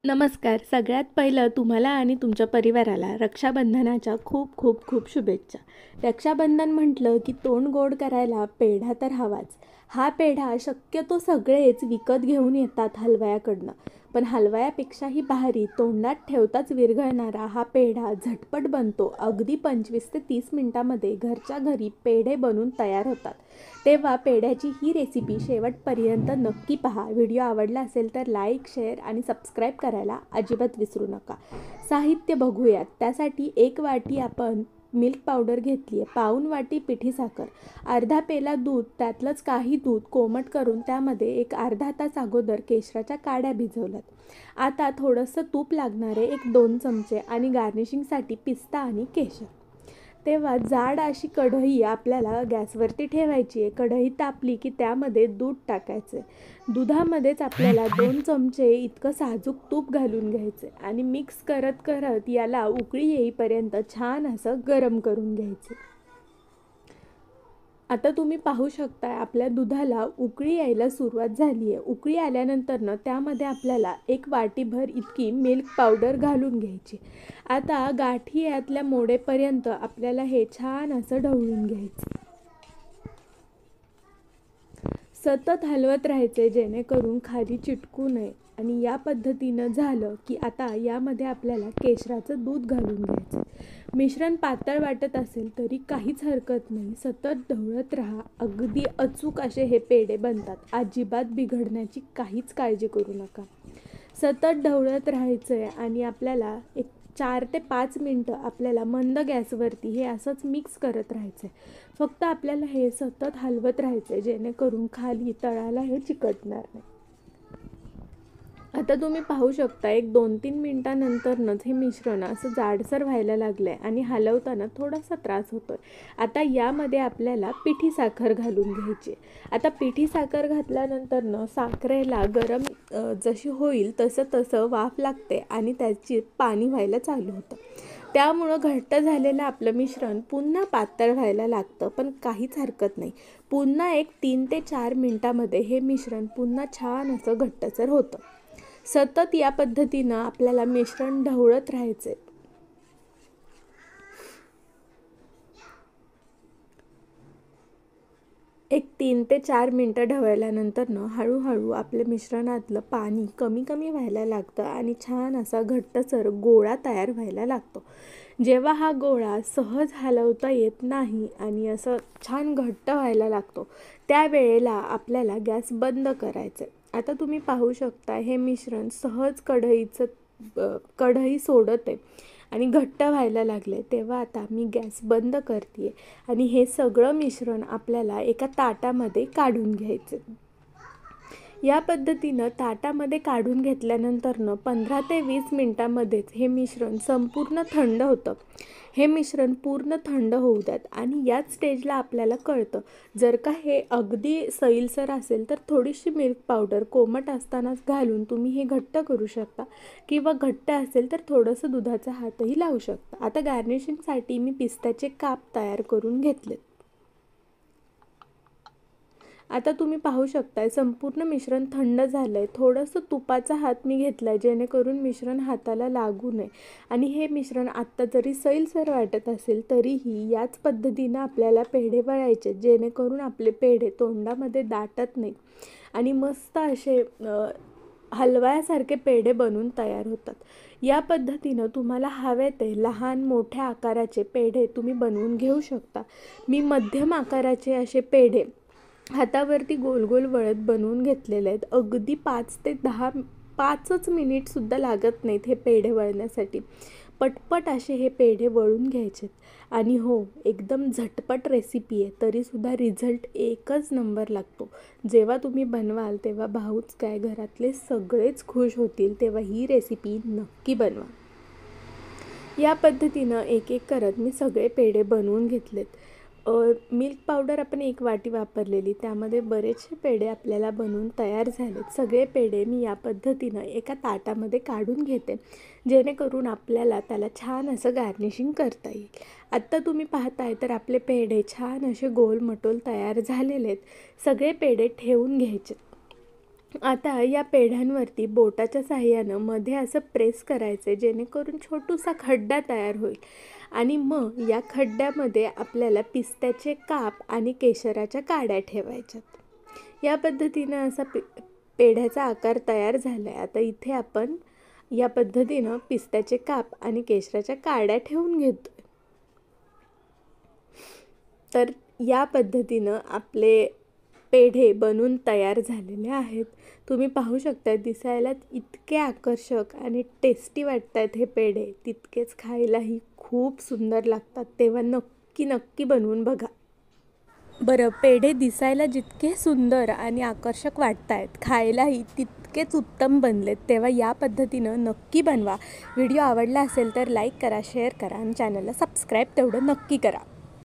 नमस्कार. सगळ्यात पहिलं तुम्हाला आणि तुमच्या परिवाराला रक्षाबंधनाच्या खूप खूप खूप शुभेच्छा. रक्षाबंधन म्हटलं की तोंड गोड करायला पेढा तर हवाच. हा पेढा शक्यतो सगळेच विकत घेऊन येतात हलवयाकडनं. पण हलवयापेक्षाही भारी तोंडात ठेवताच विरघळणारा हा पेढा झटपट बनतो. अगदी 25 ते 30 मिनिटामध्ये घरच्या घरी पेढे बनून तयार होतात. तेव्हा पेढ्याची ही रेसिपी शेवटपर्यंत नक्की पहा. व्हिडिओ आवडला असेल तर लाईक, शेअर आणि सबस्क्राईब करायला अजिबात विसरू नका. साहित्य बघूयात. त्यासाठी 1 वाटी आपण मिल्क पावडर घेतली आहे, पाऊण वाटी पिठी साखर, अर्धा पेला दूध, त्यातलंच काही दूध कोमट करून त्यामध्ये एक अर्धा तास अगोदर केशराच्या काड्या भिजवल्यात. आता थोडंसं तूप लागणार आहे, 1-2 चमचे, आणि गार्निशिंगसाठी पिस्ता आणि केशर. तेव्हा जाड अशी कढई आपल्याला गॅसवरती ठेवायची आहे. कढई तापली की त्यामध्ये दूध टाकायचं आहे. दुधामध्येच आपल्याला 2 चमचे इतकं साजूक तूप घालून घ्यायचं आहे आणि मिक्स करत करत याला उकळी येईपर्यंत छान असं गरम करून घ्यायचं. आता तुम्ही पाहू शकता आपल्या दुधाला उकळी यायला सुरुवात झाली आहे. उकळी आल्यानंतर त्यामध्ये आपल्याला 1 वाटीभर इतकी मिल्क पावडर घालून घ्यायची. आता गाठी यातल्या मोडेपर्यंत आपल्याला हे छान असं ढवळून घ्यायचं. सतत हलवत राहायचे जेणेकरून खाली चिटकू नये. आणि या पद्धतीनं झालं की आता यामध्ये आपल्याला केशराचं दूध घालून घ्यायचं. मिश्रण पातळ वाटत असेल तरी काहीच हरकत नाही, सतत ढवळत राहा. अगदी अचूक असे हे पेढे बनतात. अजिबात बिघडण्याची काहीच काळजी करू नका. सतत ढवळत राहायचं आहे आणि आपल्याला एक 4 ते 5 मिनटं आपल्याला मंद गॅसवरती हे असंच मिक्स करत राहायचं आहे. फक्त आपल्याला हे सतत हलवत राहायचं आहे जेणेकरून खाली तळाला हे चिकटणार नाही. आता तुम्ही पाहू शकता एक 2-3 मिनिटानंतरच हे मिश्रण असं जाडसर व्हायला लागलं आहे आणि हलवताना थोडासा त्रास होतो आहे. आता यामध्ये आपल्याला पिठी साखर घालून घ्यायची. आता पिठी साखर घातल्यानंतर साखरेला गरम जशी होईल तसं तसं वाफ लागते आणि त्याची पाणी व्हायला चालू होतं. त्यामुळं घट्ट झालेलं आपलं मिश्रण पुन्हा पातळ व्हायला लागतं, पण काहीच हरकत नाही. पुन्हा एक 3 ते 4 मिनिटामध्ये हे मिश्रण पुन्हा छान असं घट्टसर होतं. सतत या पद्धतीनं आपल्याला मिश्रण ढवळत राहायचे. एक 3 ते 4 मिनटं ढवळल्यानंतर हळूहळू आपल्या मिश्रणातलं पाणी कमी कमी व्हायला लागतं आणि छान असा घट्टसर गोळा तयार व्हायला लागतो. जेव्हा हा गोळा सहज हलवता येत नाही आणि असं छान घट्ट व्हायला लागतो त्यावेळेला आपल्याला गॅस बंद करायचं. आता तुम्ही पाहू शकता हे मिश्रण सहज कढई सोडत आहे आणि घट्ट व्हायला लागले. तेव्हा आता मी गॅस बंद करते आणि हे सगळं मिश्रण आपल्याला एका ताटामध्ये काढून घ्यायचं. या पद्धतीनं ताटामध्ये काढून घेतल्यानंतर 15 ते 20 मिनिटांमध्येच हे मिश्रण संपूर्ण थंड होतं. हे मिश्रण पूर्ण थंड होऊ द्यात आणि याच स्टेजला आपल्याला कळतं जर का हे अगदी सैलसर असेल तर थोडीशी मिल्क पावडर कोमट असतानाच घालून तुम्ही हे घट्ट करू शकता किंवा घट्ट असेल तर थोडंसं दुधाचा हातही लावू शकता. आता गार्निशिंगसाठी मी पिस्त्याचे काप तयार करून घेतलेत. आता तुम्ही पाहू शकताय संपूर्ण मिश्रण थंड झालं आहे. थोडंसं तुपाचा हात मी घेतला आहे जेणेकरून मिश्रण हाताला लागू नये. आणि हे मिश्रण आत्ता जरी सैलसर वाटत असेल तरीही याच पद्धतीनं आपल्याला पेढे वळायचे जेणेकरून आपले पेढे तोंडामध्ये दाटत नाही आणि मस्त असे हलव्यासारखे पेढे बनून तयार होतात. या पद्धतीनं तुम्हाला हवे ते लहान मोठ्या आकाराचे पेढे तुम्ही बनवून घेऊ शकता. मी मध्यम आकाराचे असे पेढे हातावरती गोल गोल वळत बनवून घेतलेले आहेत. अगदी 5च मिनिटसुद्धा लागत नाहीत हे पेढे वळण्यासाठी. पटपट असे हे पेढे वळून घ्यायचे आणि हो, एकदम झटपट रेसिपी आहे तरीसुद्धा रिझल्ट एकच नंबर लागतो. जेव्हा तुम्ही बनवाल तेव्हा भाऊच काय घरातले सगळेच खुश होतील. तेव्हा ही रेसिपी नक्की बनवा. या पद्धतीनं एक एक करत मी सगळे पेढे बनवून घेतलेत. मिल्क पावडर आपण 1 वाटी वापरलेली, त्यामध्ये बरेचसे पेढे आपल्याला बनवून तयार झालेत. सगळे पेढे मी या पद्धतीनं एका ताटामध्ये काढून घेते जेणेकरून आपल्याला त्याला छान असं गार्निशिंग करता येईल. आत्ता तुम्ही पाहताय तर आपले पेढे छान असे गोल मटोल तयार झालेले आहेत. सगळे पेढे ठेवून घ्यायचे. आता या पेढ्यांवरती बोटाच्या साहाय्यानं मध्ये असं प्रेस करायचं जेणेकरून छोटूसा खड्डा तयार होईल आणि मग या खड्ड्यामध्ये आपल्याला पिस्त्याचे काप आणि केशराच्या काड्या ठेवायच्यात. या पद्धतीनं असा पेढ्याचा आकार तयार झाला आहे. आता इथे आपण या पद्धतीनं पिस्त्याचे काप आणि केशराच्या काड्या ठेवून घेतो. तर या पद्धतीनं आपले पेढे बनून तयार झालेले आहेत. तुम्ही पाहू शकता दिसायला इतके आकर्षक आणि टेस्टी वाटत आहेत हे पेढे, तितकेच खायलाही खूप सुंदर लागतात. तेव्हा नक्की बनवून बघा. बरं, पेढे दिसायला जितके सुंदर आणि आकर्षक वाटत आहेत, खायलाही तितकेच उत्तम बनलेत. तेव्हा या पद्धतीनं नक्की बनवा. व्हिडिओ आवडला असेल तर लाईक करा, शेअर करा आणि चॅनलला सबस्क्राईब तेवढं नक्की करा.